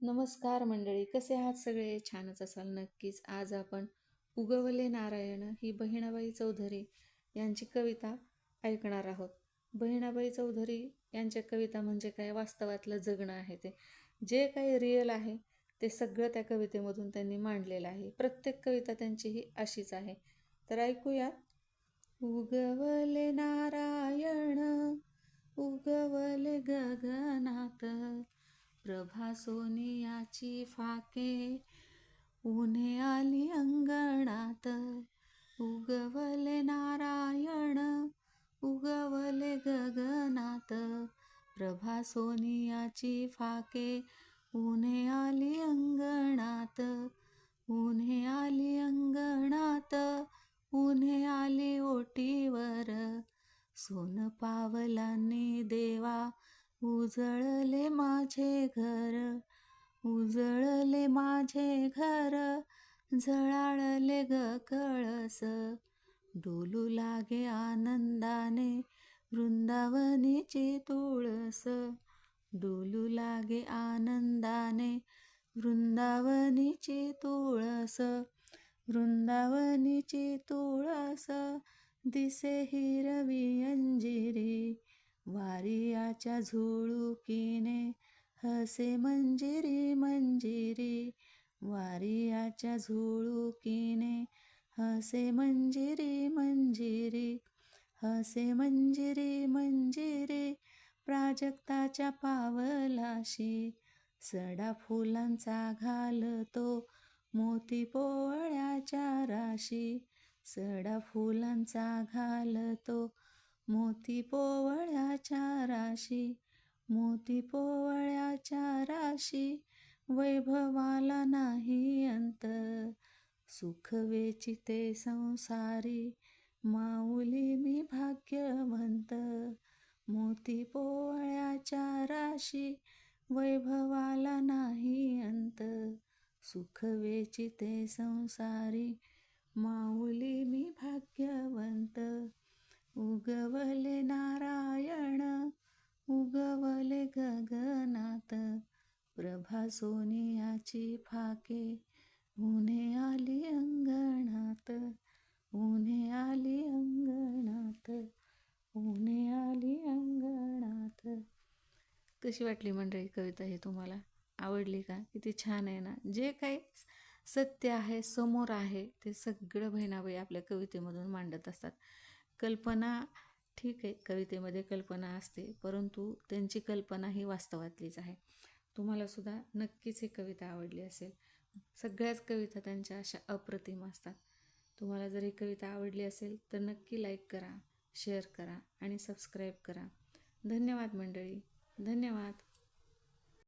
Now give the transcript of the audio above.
नमस्कार मंडळी, कसे आहात सगळे? छानच असाल नक्कीच. आज आपण उगवले नारायण ही बहिणाबाई चौधरी यांची कविता ऐकणार आहोत. बहिणाबाई चौधरी यांच्या कविता म्हणजे काय, वास्तवातलं जगणं आहे. ते जे काही रिअल आहे ते सगळं त्या कवितेमधून त्यांनी मांडलेलं आहे. प्रत्येक कविता त्यांची ही अशीच आहे. तर ऐकूयात. उगवले नारायण, उगवले गगनात, प्रभा सोनियाची फाके, ऊने आली अंगणात. उगवले नारायण, उगवले गगनात, प्रभा सोनियाची फाके, ऊने आली अंगणात. ऊने आली अंगणात, ऊने आली ओटीवर, सोन पावलांनी देवा, उजळले माझे घर. उजळले माझे घर, झळाळले ग कळस, डोलू लागे आनंदाने वृंदावनीची तुळस. डोलू लागे आनंदाने वृंदावनीची तुळस. वृंदावनीची तुळस, दिसे हिरवी अंजिरी, वारियाच्या झुळुकीने हसे मंजिरी मंजिरी. वारियाच्या झुळुकीने हसे मंजिरी मंजिरी. हसे मंजिरी मंजिरी, प्राजक्ताच्या पावलाशी, सडा फुलांचा घालतो मोती पोवळ्याच्या राशी. सडा फुलांचा घालतो मोती पोवळ्याच्या राशी. मोती पोवळ्याच्या राशी, वैभवाला नाही अंत, सुख वेचिते संसारी, माऊली मी भाग्यवंत. मोती पोवळ्याच्या राशी, वैभवाला नाही अंत, सुख वेचिते संसारी, माऊली मी भाग्यवंत. उगवले नारायण, उगवले गगनात, प्रभा सोनियाची फाके, ऊने आली अंगणात. ऊने आली अंगणात. ऊने आली अंगणात. कशी वाटली मंडळी कविता ही तुम्हाला? आवडली का? किती छान आहे ना. जे काही सत्य आहे, समोर आहे, ते सगळं बहिणाबाई आपल्या कवितेमधून मांडत असतात. कल्पना ठीक आहे, कवितेमध्ये कल्पना असते, परंतु त्यांची कल्पना ही वास्तवातलीच आहे. तुम्हाला सुद्धा नक्कीच ही कविता आवडली असेल. सगळ्याच कविता त्यांच्या अशा अप्रतिम असतात. तुम्हाला जर ही कविता आवडली असेल तर नक्की लाईक करा, शेअर करा आणि सबस्क्राईब करा. धन्यवाद मंडळी. धन्यवाद.